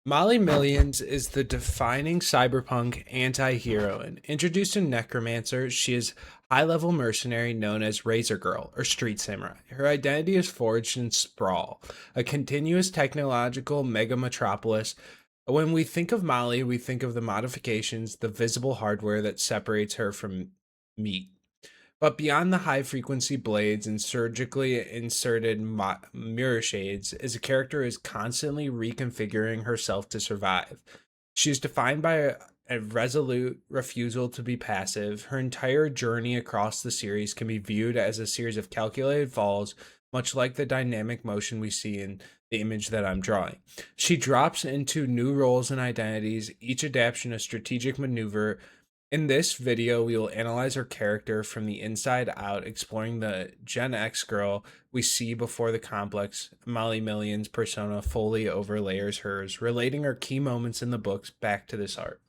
Molly Millions is the defining cyberpunk anti-heroine. Introduced in Necromancer, she is high-level mercenary known as Razor Girl or Street Samurai. Her identity is forged in Sprawl, a continuous technological mega metropolis. When we think of Molly, we think of the modifications, the visible hardware that separates her from meat. But beyond the high frequency blades and surgically inserted mirror shades, as a character is constantly reconfiguring herself to survive. She is defined by a resolute refusal to be passive. Her entire journey across the series can be viewed as a series of calculated falls, much like the dynamic motion we see in the image that I'm drawing. She drops into new roles and identities, each adaptation a strategic maneuver. In this video, we will analyze her character from the inside out, exploring the Gen X girl we see before the complex Molly Millions persona fully overlays hers, relating her key moments in the books back to this art.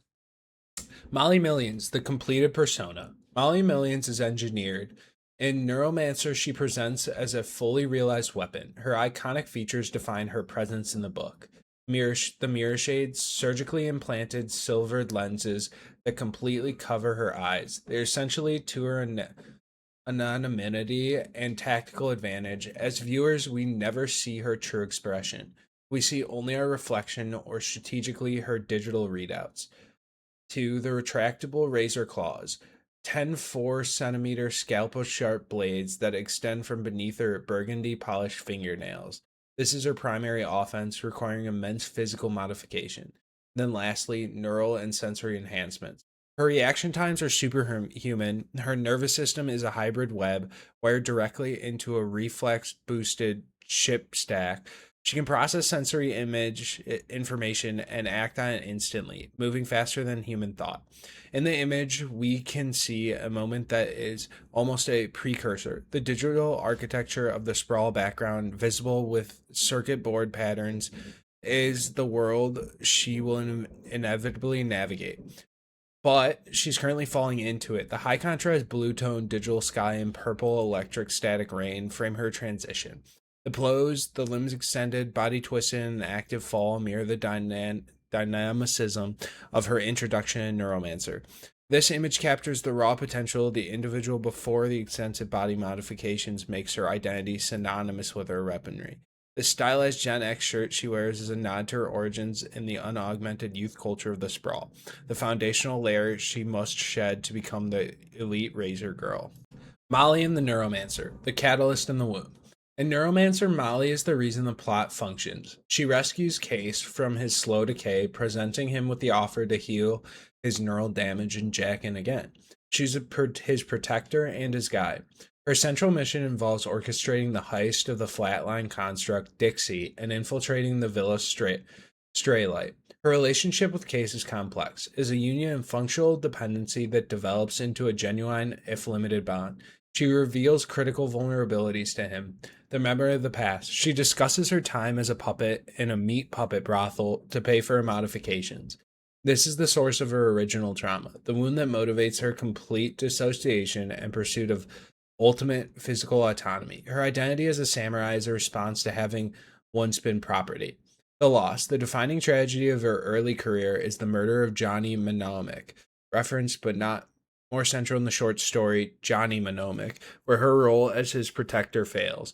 Molly Millions, the completed persona. Molly Millions is engineered. In Neuromancer, she presents as a fully realized weapon. Her iconic features define her presence in the book. The mirror shades, surgically implanted silvered lenses that completely cover her eyes. They're essentially to her anonymity and tactical advantage. As viewers, we never see her true expression. We see only our reflection or strategically her digital readouts. To the retractable razor claws, 10 4 centimeter scalpel sharp blades that extend from beneath her burgundy polished fingernails. This is her primary offense, requiring immense physical modification. Then, lastly, neural and sensory enhancements. Her reaction times are superhuman. Her nervous system is a hybrid web wired directly into a reflex boosted chip stack. She can process sensory image information and act on it instantly, moving faster than human thought. In the image, we can see a moment that is almost a precursor. The digital architecture of the sprawl background, visible with circuit board patterns, is the world she will inevitably navigate. But she's currently falling into it. The high contrast blue tone digital sky and purple electric static rain frame her transition. The pose, the limbs extended, body twisted in an active fall mirror the dynamicism of her introduction in Neuromancer. This image captures the raw potential of the individual before the extensive body modifications makes her identity synonymous with her weaponry. The stylized Gen X shirt she wears is a nod to her origins in the unaugmented youth culture of the sprawl, the foundational layer she must shed to become the elite Razor Girl. Molly and the Neuromancer, the catalyst in the womb. In Neuromancer, Molly is the reason the plot functions. She rescues Case from his slow decay, presenting him with the offer to heal his neural damage and jack in again. She's his protector and his guide. Her central mission involves orchestrating the heist of the flatline construct Dixie and infiltrating the Villa Straylight. Her relationship with Case is complex, is a union and functional dependency that develops into a genuine, if limited, bond. She reveals critical vulnerabilities to him, the memory of the past. She discusses her time as a puppet in a meat puppet brothel to pay for her modifications. This is the source of her original trauma, the wound that motivates her complete dissociation and pursuit of ultimate physical autonomy. Her identity as a samurai is a response to having once been property. The loss, the defining tragedy of her early career, is the murder of Johnny Mnemonic, referenced but not more central in the short story Johnny Mnemonic, where her role as his protector fails.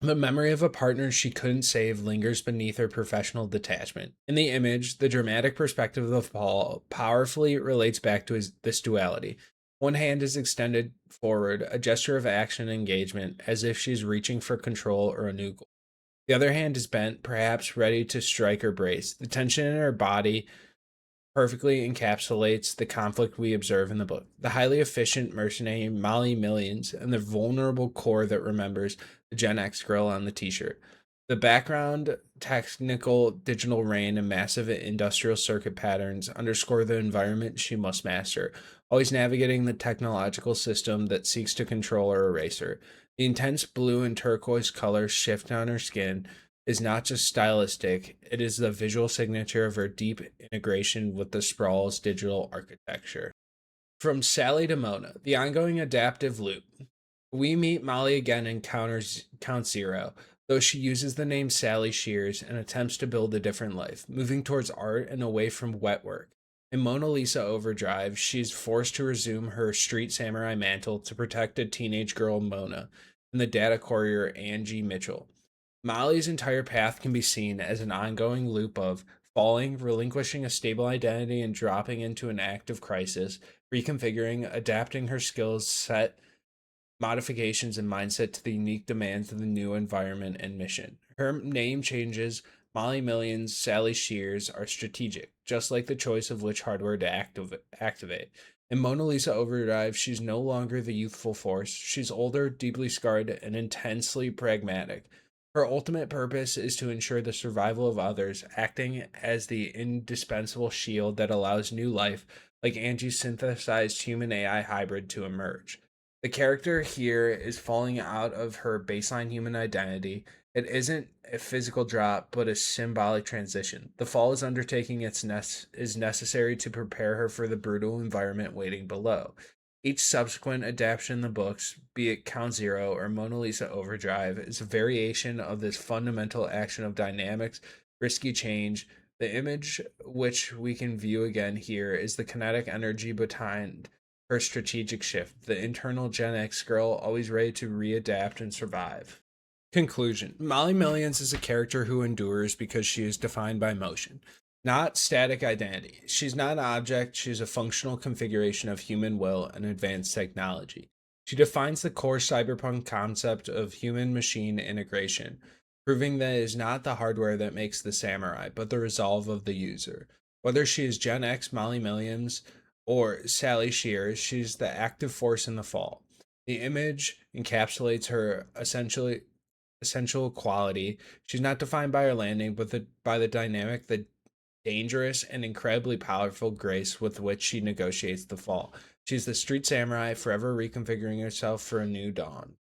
The memory of a partner she couldn't save lingers beneath her professional detachment. In the image, the dramatic perspective of the fall powerfully relates back to this duality. One hand is extended forward, a gesture of action and engagement, as if she's reaching for control or a new goal. The other hand is bent, perhaps ready to strike or brace. The tension in her body perfectly encapsulates the conflict we observe in the book. The highly efficient mercenary Molly Millions and the vulnerable core that remembers the Gen X girl on the t-shirt. The background, technical digital rain, and massive industrial circuit patterns underscore the environment she must master, always navigating the technological system that seeks to control or erase her. The intense blue and turquoise colors shift on her skin is not just stylistic, it is the visual signature of her deep integration with the Sprawl's digital architecture. From Sally to Mona, the ongoing adaptive loop. We meet Molly again in Count Zero, though she uses the name Sally Shears and attempts to build a different life, moving towards art and away from wet work. In Mona Lisa Overdrive, she's forced to resume her street samurai mantle to protect a teenage girl, Mona, and the data courier, Angie Mitchell. Molly's entire path can be seen as an ongoing loop of falling, relinquishing a stable identity, and dropping into an active crisis, reconfiguring, adapting her skills set, modifications, and mindset to the unique demands of the new environment and mission. Her name changes. Molly Millions, Sally Shears are strategic, just like the choice of which hardware to activate. In Mona Lisa Overdrive, she's no longer the youthful force. She's older, deeply scarred, and intensely pragmatic. Her ultimate purpose is to ensure the survival of others, acting as the indispensable shield that allows new life, like Angie's synthesized human AI hybrid, to emerge. The character here is falling out of her baseline human identity. It isn't a physical drop, but a symbolic transition. The fall is undertaking is necessary to prepare her for the brutal environment waiting below. Each subsequent adaptation in the books, be it Count Zero or Mona Lisa Overdrive, is a variation of this fundamental action of dynamics, risky change. The image, which we can view again here, is the kinetic energy behind her strategic shift, the internal Gen X girl always ready to readapt and survive. Conclusion: Molly Millions is a character who endures because she is defined by motion, not static identity. She's not an object, she's a functional configuration of human will and advanced technology. She defines the core cyberpunk concept of human machine integration, proving that it is not the hardware that makes the samurai, but the resolve of the user. Whether she is Gen X Molly Millions or Sally Shears, she's the active force in the fall. The image encapsulates her essential quality. She's not defined by her landing, but by the dynamic, the dangerous, and incredibly powerful grace with which she negotiates the fall. She's the street samurai, forever reconfiguring herself for a new dawn.